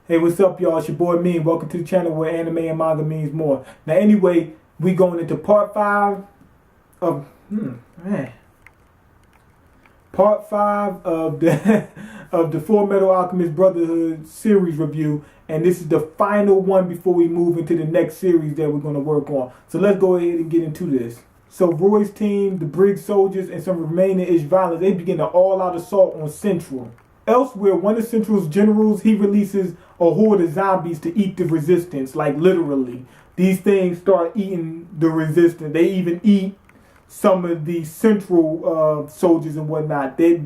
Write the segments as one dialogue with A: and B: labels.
A: Hey, what's up, y'all? It's your boy Mean. Welcome to the channel where anime and manga means more. Now, anyway, we going into part 5 of part 5 of the of the FullMetal Alchemist Brotherhood series review, and this is the final one before we move into the next series that we're going to work on. So let's go ahead and get into this. So Roy's team, the Brig soldiers, and some remaining Ishvalas, they begin an all-out assault on Central. Elsewhere, one of Central's generals, he releases a horde of zombies to eat the resistance, like literally. These things start eating the resistance. They even eat some of the Central soldiers and whatnot. They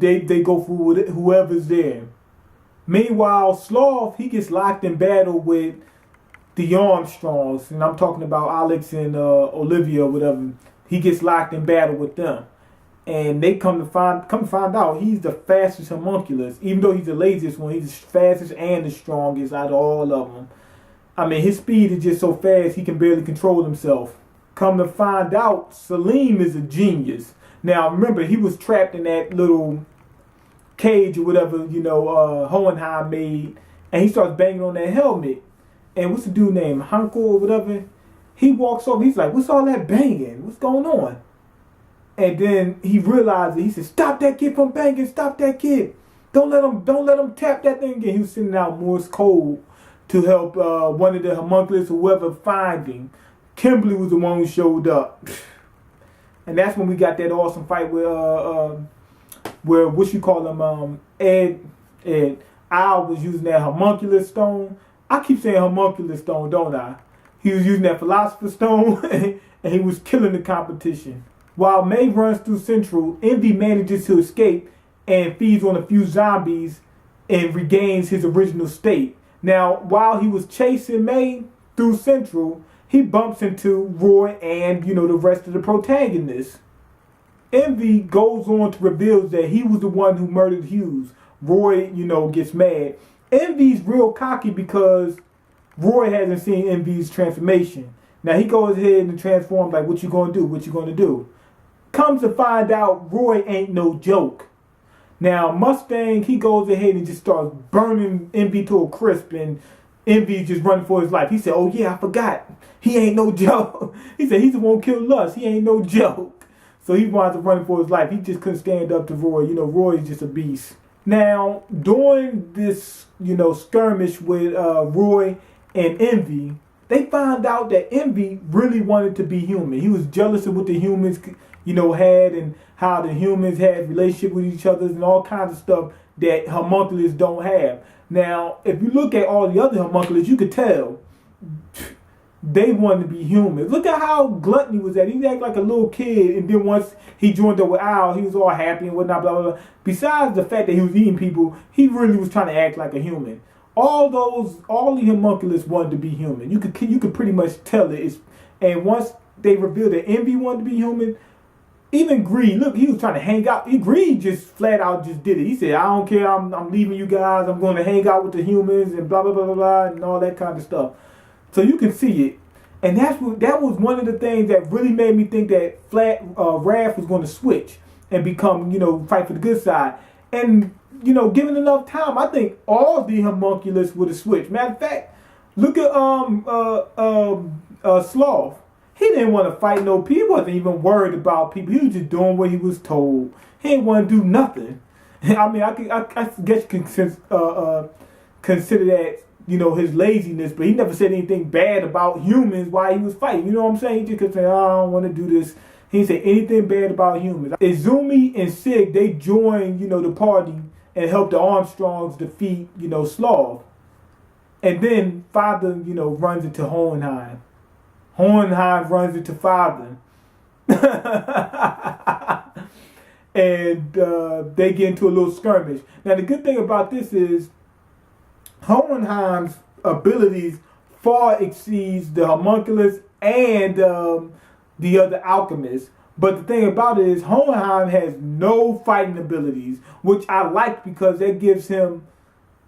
A: go for whoever's there. Meanwhile, Sloth, he gets locked in battle with the Armstrongs, and I'm talking about Alex and Olivia or whatever. He gets locked in battle with them. And they come to find out he's the fastest homunculus. Even though he's the laziest one, he's the fastest and the strongest out of all of them. I mean, his speed is just so fast he can barely control himself. Come to find out, Salim is a genius. Now, remember, he was trapped in that little cage or whatever, Hohenheim made. And he starts banging on that helmet. And what's the dude named? Hanko or whatever? He walks over. He's like, what's all that banging? What's going on? And then he realized it. He said, "Stop that kid from banging! Stop that kid! Don't let him tap that thing again." He was sending out Morse code to help one of the homunculus, whoever, find him. Kimberly was the one who showed up, and that's when we got that awesome fight with where Ed Al was using that homunculus stone. I keep saying homunculus stone, don't I? He was using that philosopher's stone, and he was killing the competition. While May runs through Central, Envy manages to escape and feeds on a few zombies and regains his original state. Now, while he was chasing May through Central, he bumps into Roy and, the rest of the protagonists. Envy goes on to reveal that he was the one who murdered Hughes. Roy, gets mad. Envy's real cocky because Roy hasn't seen Envy's transformation. Now, he goes ahead and transforms like, what you gonna do? What you gonna do? Comes to find out, Roy ain't no joke. Now, Mustang, he goes ahead and just starts burning Envy to a crisp, and Envy's just running for his life. He said, "Oh yeah, I forgot. He ain't no joke." He said, "He's the one who killed Lust. He ain't no joke." So he winds up running for his life. He just couldn't stand up to Roy. Roy's just a beast. Now, during this, skirmish with Roy and Envy, they found out that Envy really wanted to be human. He was jealous of what the humans had, and how the humans had relationship with each other and all kinds of stuff that homunculus don't have. Now, if you look at all the other homunculus, you could tell they wanted to be human. Look at how Gluttony was at. He acted like a little kid, and then once he joined up with Al, he was all happy and whatnot, blah, blah, blah. Besides the fact that he was eating people, he really was trying to act like a human. All the homunculus wanted to be human. You could pretty much tell it. And once they revealed that Envy wanted to be human, even Greed, look, he was trying to hang out. Greed just flat out just did it. He said, "I don't care. I'm leaving you guys. I'm going to hang out with the humans and blah blah blah blah blah and all that kind of stuff." So you can see it, and that was one of the things that really made me think that Raph was going to switch and become fight for the good side. And given enough time, I think all the homunculus would have switched. Matter of fact, look at Sloth. He didn't want to fight no people. He wasn't even worried about people. He was just doing what he was told. He didn't want to do nothing. I mean, I guess you can consider that his laziness, but he never said anything bad about humans while he was fighting. You know what I'm saying? He just could say, "Oh, I don't want to do this." He didn't say anything bad about humans. Izumi and Sig, they joined the party and helped the Armstrongs defeat Sloth. And then Father runs into Hohenheim. Hohenheim runs into Father. And they get into a little skirmish. Now, the good thing about this is Hohenheim's abilities far exceeds the homunculus and the other alchemists. But the thing about it is Hohenheim has no fighting abilities, which I like because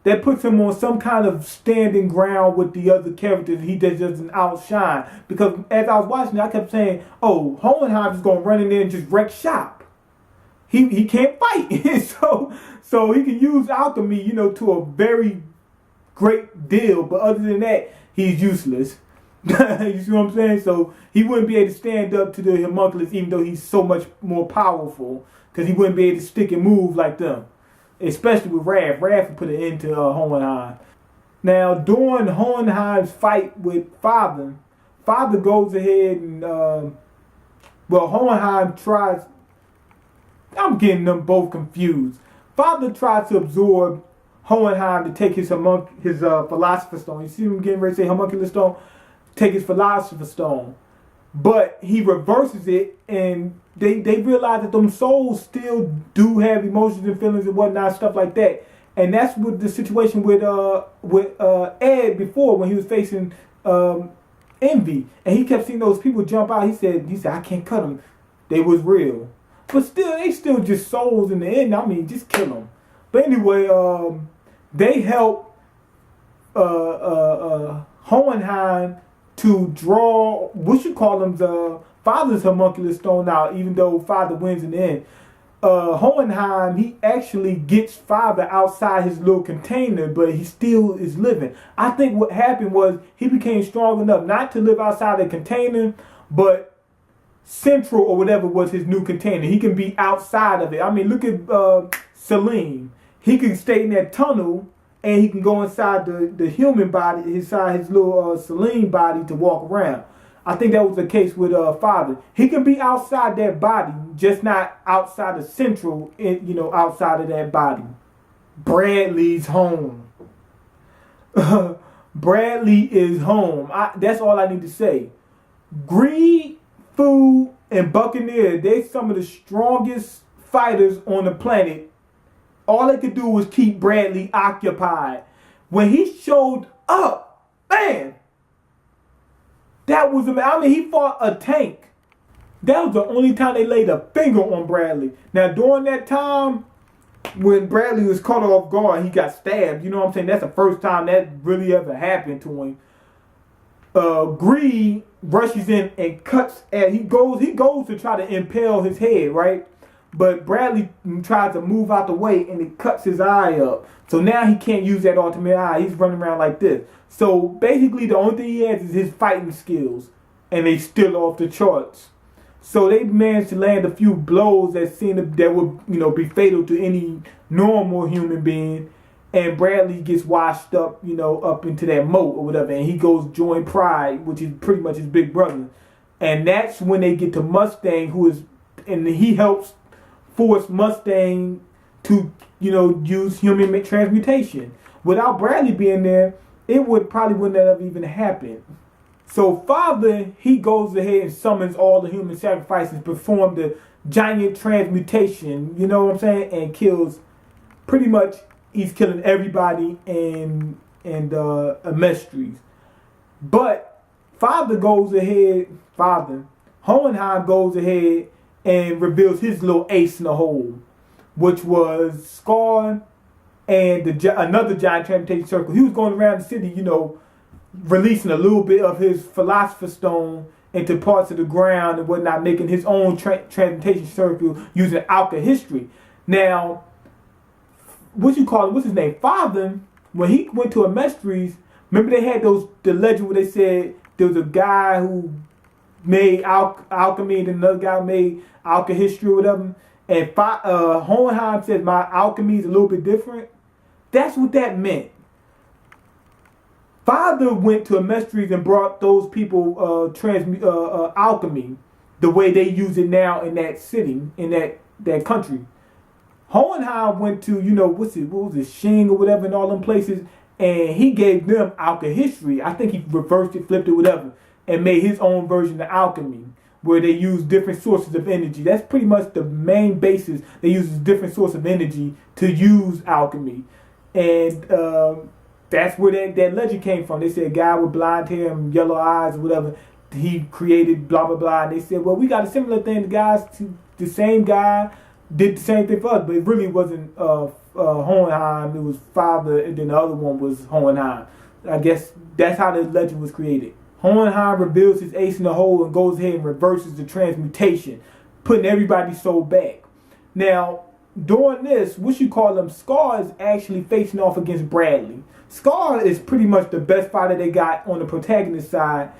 A: that puts him on some kind of standing ground with the other characters. He just doesn't outshine. Because as I was watching it, I kept saying, "Oh, Hohenheim is going to run in there and just wreck shop." He can't fight. so he can use alchemy, to a very great deal, but other than that, he's useless. You see what I'm saying? So he wouldn't be able to stand up to the homunculus, even though he's so much more powerful, because he wouldn't be able to stick and move like them. Especially with Raph. Raph would put an end to Hohenheim. Now, during Hohenheim's fight with Father, Father goes ahead and, Hohenheim tries, I'm getting them both confused. Father tries to absorb Hohenheim to take his Philosopher's Stone. You see him getting ready to say Homunculus Stone? Take his Philosopher's Stone. But he reverses it, and they realize that them souls still do have emotions and feelings and whatnot, stuff like that. And that's what the situation with Ed before, when he was facing Envy, and he kept seeing those people jump out. He said I can't cut them. They was real, but still they still just souls in the end. I mean, just kill them. But anyway, they help Hohenheim to draw what you call them the Father's homunculus stone out, even though Father wins in the end. Hohenheim, he actually gets Father outside his little container, but he still is living. I think what happened was he became strong enough not to live outside the container, but Central or whatever was his new container. He can be outside of it. I mean, look at Salim. He can stay in that tunnel, and he can go inside the human body, inside his little Salim body to walk around. I think that was the case with Father. He can be outside that body, just not outside of Central, outside of that body. Bradley's home. Bradley is home. That's all I need to say. Greed, Food, and Buccaneer, they're some of the strongest fighters on the planet. All they could do was keep Bradley occupied. When he showed up, man, that was amazing. I mean, he fought a tank. That was the only time they laid a finger on Bradley. Now, during that time, when Bradley was caught off guard, he got stabbed. You know what I'm saying? That's the first time that really ever happened to him. Greed rushes in and cuts, and he goes to try to impale his head, right? But Bradley tries to move out the way, and it cuts his eye up. So now he can't use that ultimate eye. He's running around like this. So basically, the only thing he has is his fighting skills, and they still off the charts. So they managed to land a few blows that would be fatal to any normal human being. And Bradley gets washed up, up into that moat or whatever, and he goes join Pride, which is pretty much his big brother. And that's when they get to Mustang, and he helps force Mustang to, use human transmutation. Without Bradley being there, it probably wouldn't have even happened. So Father, he goes ahead and summons all the human sacrifices, perform the giant transmutation, you know what I'm saying, and kills pretty much. He's killing everybody in Amestries. But Hohenheim goes ahead and reveals his little ace in the hole, which was Scar and another giant transmutation circle. He was going around the city, releasing a little bit of his Philosopher's Stone into parts of the ground and whatnot, making his own transmutation circle using alchemy. Now, what's his name? Father, when he went to Amestries, remember they had the legend where they said there was a guy who made alchemy and another guy made alchemy or whatever. And Hohenheim says my alchemy is a little bit different. That's what that meant. Father went to Amestries and brought those people alchemy the way they use it now in that city, in that country. Hohenheim went to, what was it, Shing or whatever, in all them places, and he gave them alchemy. I think he reversed it, flipped it, whatever, and made his own version of alchemy, where they use different sources of energy. That's pretty much the main basis. They use different source of energy to use alchemy. And that's where that legend came from. They said a guy with blonde hair and yellow eyes or whatever, he created blah, blah, blah. And they said, well, we got a similar thing. The same guy did the same thing for us, but it really wasn't Hohenheim. It was Father, and then the other one was Hohenheim. I guess that's how the legend was created. Hohenheim reveals his ace in the hole and goes ahead and reverses the transmutation, putting everybody's soul back. Now, during this, Scar is actually facing off against Bradley. Scar is pretty much the best fighter they got on the protagonist side,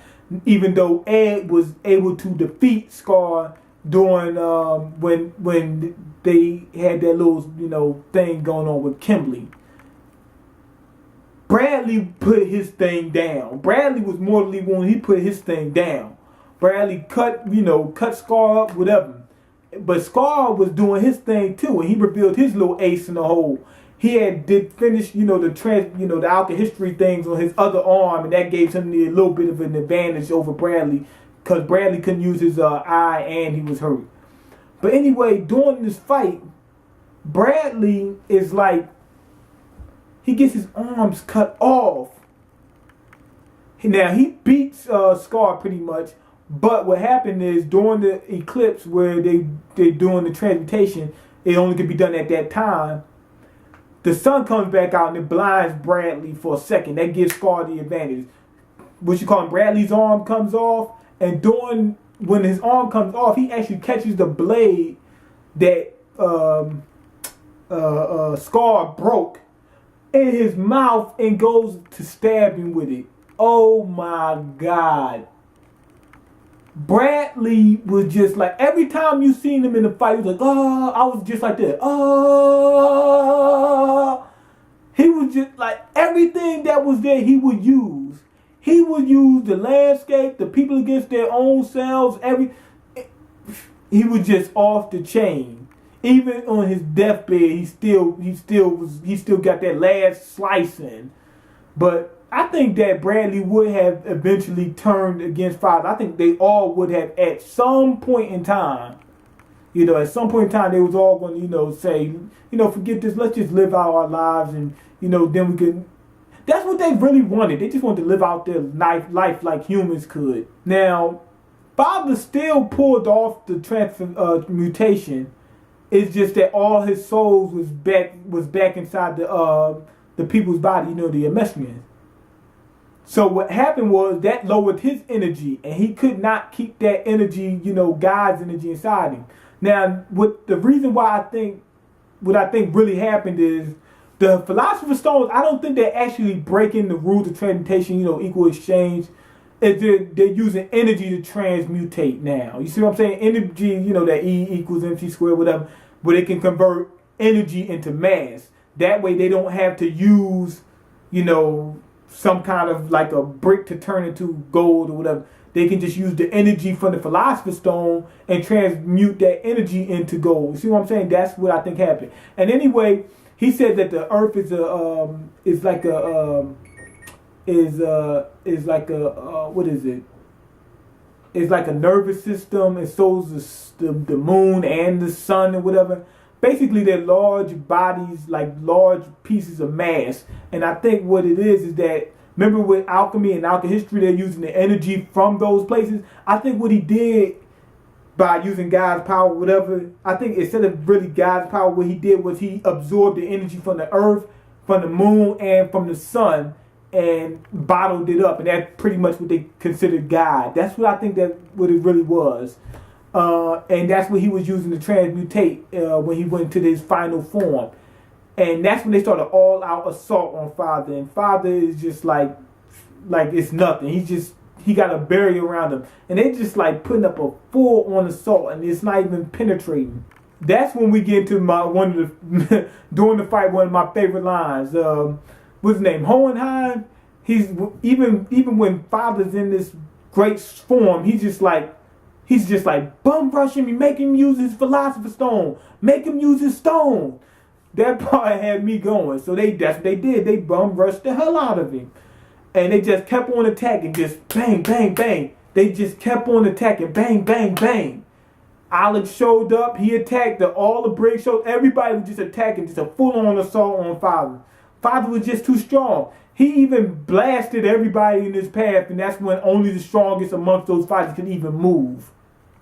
A: even though Ed was able to defeat Scar during when they had that little thing going on with Kimberly. Bradley put his thing down. Bradley was mortally wounded. He put his thing down. Bradley cut Scar up, whatever. But Scar was doing his thing too, and he revealed his little ace in the hole. He did finish, the alchemy things on his other arm, and that gave him a little bit of an advantage over Bradley, because Bradley couldn't use his eye and he was hurt. But anyway, during this fight, Bradley is like, he gets his arms cut off. Now he beats Scar pretty much. But what happened is during the eclipse where they're doing the transmutation, it only could be done at that time. The sun comes back out and it blinds Bradley for a second. That gives Scar the advantage. Bradley's arm comes off, and when his arm comes off, he actually catches the blade that Scar broke in his mouth and goes to stab him with it. Oh my God. Bradley was just like, every time you seen him in the fight, he was like, oh, I was just like that. Oh, he was just like, everything that was there, he would use. He would use the landscape, the people against their own selves, he was just off the chain. Even on his deathbed, he still got that last slice in. But I think that Bradley would have eventually turned against Father. I think they all would have at some point in time. At some point in time, they was all going to, say, forget this. Let's just live out our lives, and then we can. That's what they really wanted. They just wanted to live out their life like humans could. Now, Father still pulled off the transmutation. It's just that all his souls was back inside the people's body. The Amesrians. So what happened was that lowered his energy, and he could not keep that energy, God's energy inside him. Now, what I think really happened is the Philosopher's Stones. I don't think they're actually breaking the rules of transmutation, equal exchange. They're using energy to transmutate now. You see what I'm saying? Energy, that E equals MC squared, whatever, where they can convert energy into mass. That way they don't have to use, some kind of like a brick to turn into gold or whatever. They can just use the energy from the Philosopher's Stone and transmute that energy into gold. See what I'm saying? That's what I think happened. And anyway, he said that the Earth is like a nervous system, and so is the moon and the sun or whatever. Basically, they're large bodies, like large pieces of mass. And I think what it is that, remember with alchemy and alchemy, they're using the energy from those places. I think what he did by using God's power, whatever, I think instead of really God's power, what he did was he absorbed the energy from the earth, from the moon, and from the sun, and bottled it up. And that's pretty much what they considered God. That's what I think what it really was. And that's what he was using to transmutate when he went to his final form. And that's when they started all-out assault on Father. And Father is just like it's nothing. He got a barrier around him. And they just like putting up a full-on assault, and it's not even penetrating. That's when we get into during the fight, one of my favorite lines. What's his name? Hohenheim. He's even when Father's in this great form, he's just like bum rushing me, make him use his Philosopher's Stone, make him use his stone. That part had me going. So that's what they did. They bum rushed the hell out of him, and they just kept on attacking, just bang, bang, bang. They just kept on attacking, bang, bang, bang. Alex showed up. He attacked. All the Briggs showed. Everybody was just attacking, just a full-on assault on Father. Father was just too strong. He even blasted everybody in his path, and that's when only the strongest amongst those fighters could even move.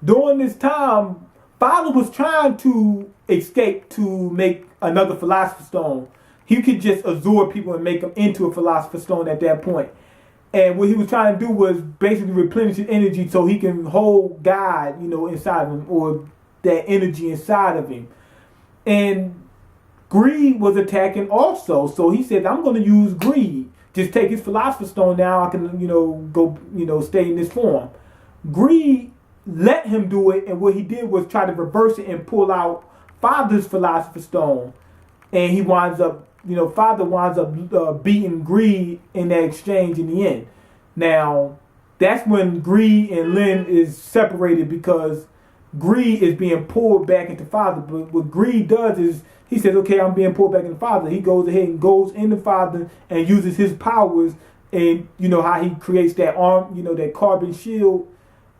A: During this time, Father was trying to escape to make another Philosopher's Stone. He could just absorb people and make them into a Philosopher's Stone at that point. And what he was trying to do was basically replenish his energy so he can hold God, inside of him, or that energy inside of him. And greed was attacking also. So he said, I'm going to use greed. Just take his philosopher's stone now. I can, go, stay in this form. Greed let him do it. And what he did was try to reverse it and pull out Father's philosopher's stone. And he winds up, Father winds up beating greed in that exchange in the end. Now, that's when greed and Lin is separated, because greed is being pulled back into Father. But what greed does is he says, okay, I'm being pulled back into Father. He goes ahead and goes into Father and uses his powers. And how he creates that arm, that carbon shield.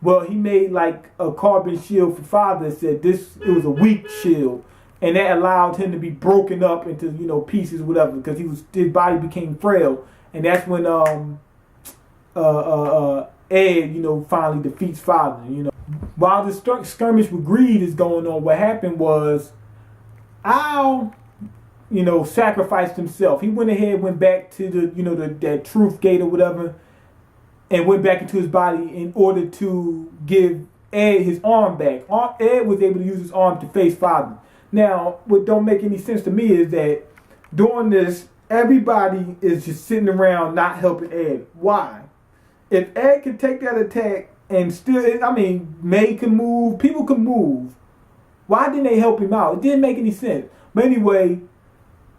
A: Well, he made like a carbon shield for Father. Said it was a weak shield. And that allowed him to be broken up into, pieces, whatever, because his body became frail. And that's when Ed, finally defeats Father, While the skirmish with greed is going on, what happened was Al, sacrificed himself. He went back to that truth gate or whatever, and went back into his body in order to give Ed his arm back. Ed was able to use his arm to face Father. Now, what don't make any sense to me is that during this, everybody is just sitting around not helping Ed. Why? If Ed can take that attack and still, May can move, people can move. Why didn't they help him out? It didn't make any sense. But anyway,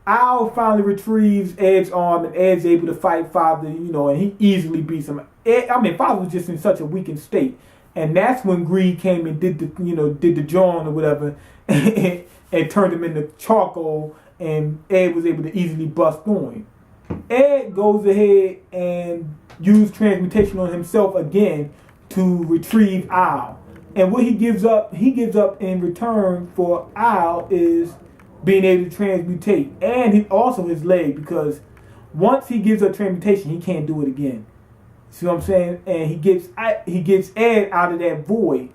A: Al finally retrieves Ed's arm, and Ed's able to fight Father, and he easily beats him. Father was just in such a weakened state. And that's when greed came and did the John or whatever, and turned him into charcoal, and Ed was able to easily bust through him. Ed goes ahead and uses transmutation on himself again to retrieve Al. And what he gives up in return for Al is being able to transmutate, and also his leg, because once he gives up transmutation, he can't do it again. See what I'm saying? And he gets Ed out of that void.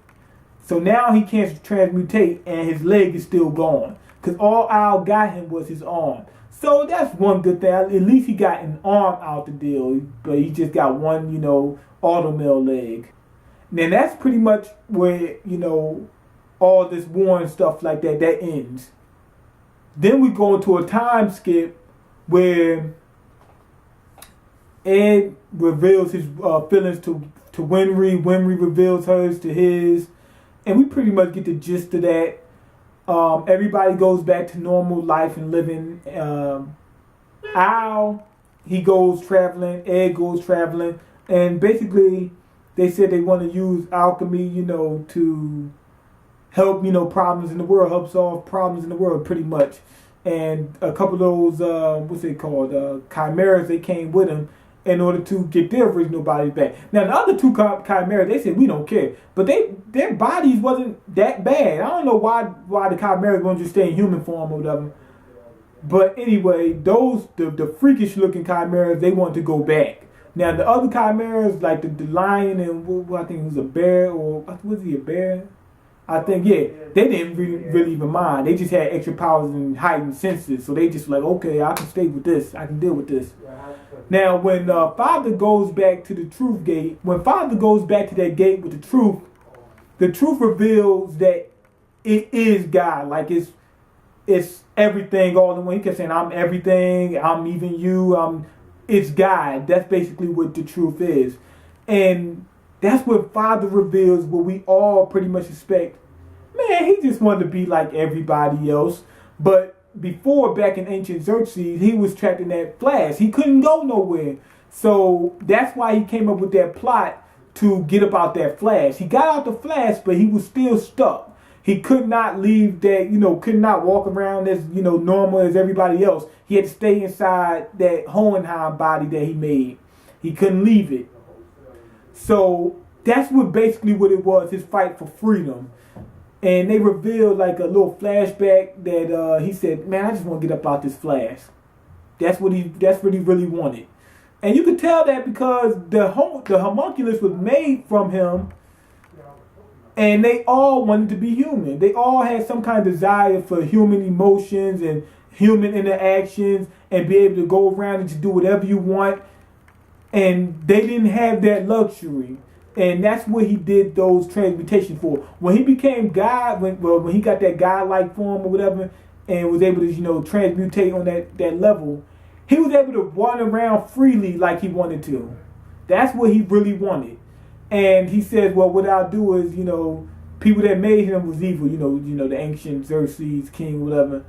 A: So now he can't transmutate, and his leg is still gone. Because all Al got him was his arm. So that's one good thing. At least he got an arm out the deal, but he just got one, automail leg. And then that's pretty much where, all this war and stuff like that ends. Then we go into a time skip where Ed reveals his feelings to Winry. Winry reveals hers to his. And we pretty much get the gist of that. Everybody goes back to normal life and living. Al, he goes traveling. Ed goes traveling. And basically, they said they want to use alchemy, to help, problems in the world, help solve problems in the world, pretty much. And a couple of those, chimeras, they came with him in order to get their original bodies back. Now, the other two chimeras, they said, we don't care. But their bodies wasn't that bad. I don't know why the chimeras won't just stay in human form or whatever. But anyway, the freakish-looking chimeras, they want to go back. Now, the other chimeras, like the lion and I think it was a bear, or was he a bear? I think, yeah, they didn't really even mind. They just had extra powers and heightened senses. So they just like, okay, I can stay with this. I can deal with this. Now, when Father goes back to the truth gate, when Father goes back to that gate with the truth reveals that it is God. Like it's everything all in one. He kept saying, I'm everything. I'm even you. It's God. That's basically what the truth is. And that's what Father reveals, what we all pretty much expect. Man, he just wanted to be like everybody else. But before, back in ancient Xerxes, he was trapped in that flash. He couldn't go nowhere. So that's why he came up with that plot to get up out that flash. He got out the flash, but he was still stuck. He could not leave that, could not walk around as, normal as everybody else. He had to stay inside that Hohenheim body that he made. He couldn't leave it. So that's basically what it was, his fight for freedom. And they revealed like a little flashback that he said, man, I just want to get up out this flash. That's what he really wanted. And you could tell that because the homunculus was made from him, and they all wanted to be human. They all had some kind of desire for human emotions and human interactions and be able to go around and just do whatever you want. And they didn't have that luxury. And that's what he did those transmutations for. When he became God, when he got that God-like form or whatever, and was able to, transmutate on that level, he was able to run around freely like he wanted to. That's what he really wanted. And he says, well, what I'll do is, people that made him was evil, the ancient Xerxes, king, whatever.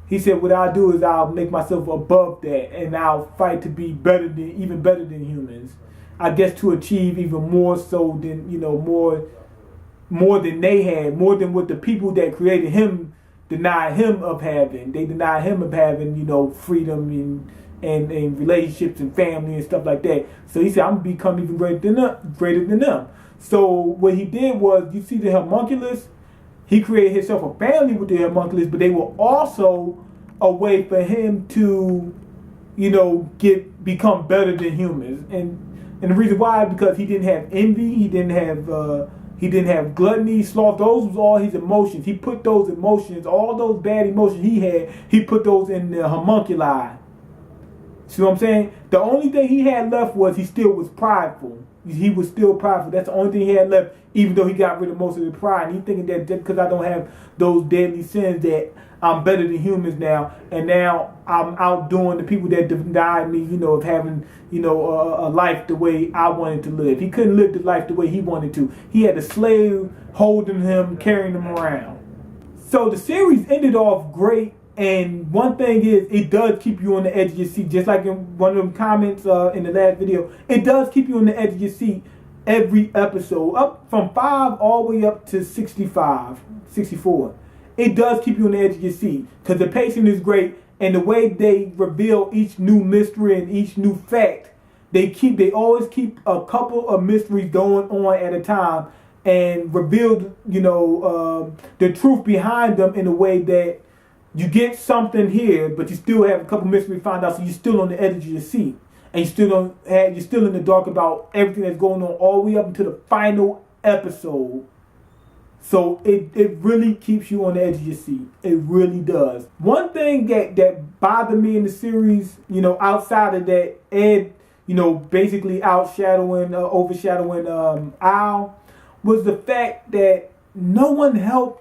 A: He said, what I'll do is I'll make myself above that, and I'll fight to be even better than humans. I guess to achieve even more so than, more than they had, more than what the people that created him denied him of having. They denied him of having, freedom and relationships and family and stuff like that. So he said, I'm going to become even greater than them. So what he did was, you see the homunculus, he created himself a family with the homunculus, but they were also a way for him to, become better than humans. And the reason why is because he didn't have envy, he didn't have gluttony, sloth. Those was all his emotions. He put those emotions, all those bad emotions he put those in the homunculi. See what I'm saying? The only thing he had left was he still was prideful. He was still prideful. That's the only thing he had left, even though he got rid of most of the pride. And he thinking that just because I don't have those deadly sins that I'm better than humans now, and now I'm outdoing the people that denied me, of having, a life the way I wanted to live. He couldn't live the life the way he wanted to. He had a slave holding him, carrying him around. So the series ended off great. And one thing is, it does keep you on the edge of your seat. Just like in one of them comments in the last video, it does keep you on the edge of your seat every episode. Up from 5 all the way up to 65, 64. It does keep you on the edge of your seat. Because the pacing is great. And the way they reveal each new mystery and each new fact, they always keep a couple of mysteries going on at a time. And reveal, the truth behind them in a way that you get something here, but you still have a couple mysteries found out, so you're still on the edge of your seat, and you're still in the dark about everything that's going on all the way up until the final episode. So it really keeps you on the edge of your seat. It really does. One thing that bothered me in the series, outside of that, Ed, basically overshadowing Al, was the fact that no one helped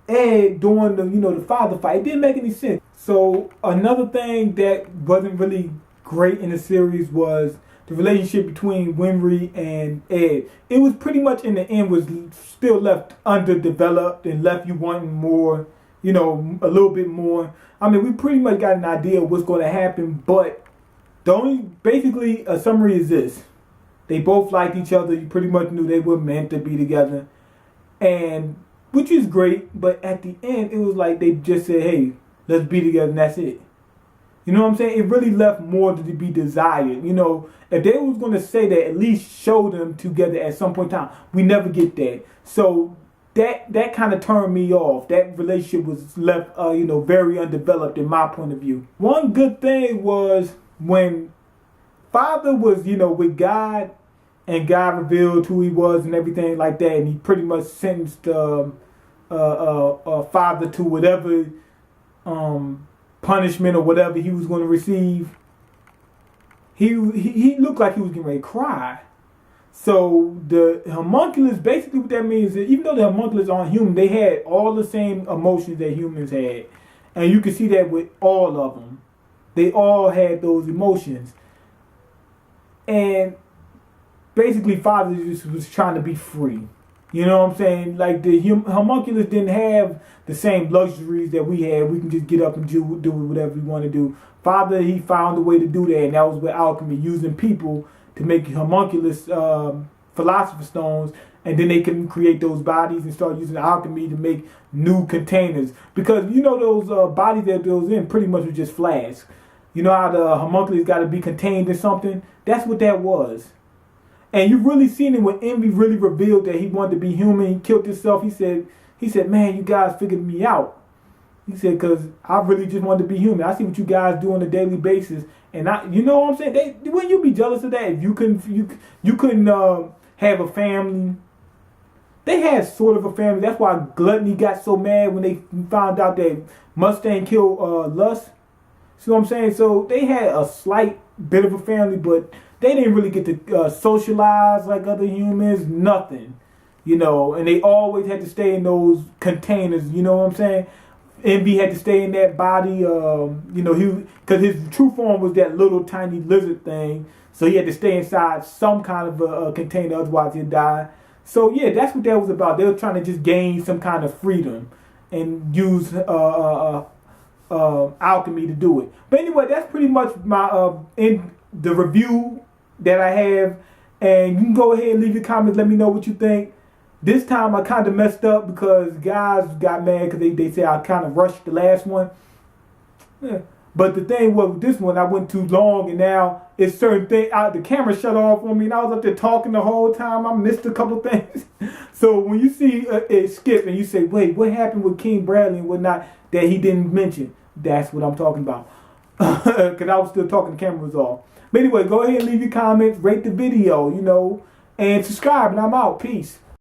A: Ed during the father fight. It didn't make any sense. So another thing that wasn't really great in the series was the relationship between Winry and Ed. It was pretty much in the end was still left underdeveloped and left you wanting more, a little bit more. I mean, we pretty much got an idea of what's going to happen, but basically a summary is this. They both liked each other. You pretty much knew they were meant to be together. And which is great, but at the end, it was like they just said, hey, let's be together, and that's it. You know what I'm saying? It really left more to be desired. If they was going to say that, at least show them together at some point in time. We never get that. So that kind of turned me off. That relationship was left, very undeveloped in my point of view. One good thing was when Father was, with God, and God revealed who he was and everything like that, and he pretty much sentenced Father to whatever punishment or whatever he was going to receive. He looked like he was getting ready to cry. So the homunculus, basically what that means is, even though the homunculus aren't human, they had all the same emotions that humans had, and you can see that with all of them. They all had those emotions, and basically, Father just was trying to be free. You know what I'm saying? Like the homunculus didn't have the same luxuries that we had. We can just get up and do whatever we want to do. Father, he found a way to do that, and that was with alchemy, using people to make homunculus philosopher's stones, and then they can create those bodies and start using alchemy to make new containers. Because those bodies that those in pretty much were just flasks. You know how the homunculus got to be contained in something? That's what that was. And you really seen it when Envy really revealed that he wanted to be human. He killed himself. He said, man, you guys figured me out. He said, because I really just wanted to be human. I see what you guys do on a daily basis. And you know what I'm saying? Wouldn't you be jealous of that if you couldn't have a family? They had sort of a family. That's why Gluttony got so mad when they found out that Mustang killed Lust. See what I'm saying? So they had a slight bit of a family, but they didn't really get to socialize like other humans, nothing, and they always had to stay in those containers, you know what I'm saying? MB had to stay in that body. Because his true form was that little tiny lizard thing, so he had to stay inside some kind of a container, otherwise he'd die. So yeah, that's what that was about. They were trying to just gain some kind of freedom and use alchemy to do it. But anyway, that's pretty much my in the review that I have. And you can go ahead and leave your comments. Let me know what you think. This time I kind of messed up because guys got mad because they say I kind of rushed the last one. Yeah. But the thing was, with this one, I went too long, and now it's certain things. The camera shut off on me, and I was up there talking the whole time. I missed a couple things. So when you see it skip and you say, wait, what happened with King Bradley and whatnot that he didn't mention? That's what I'm talking about. Because I was still talking, the camera was off. But anyway, go ahead and leave your comments, rate the video, and subscribe, and I'm out. Peace.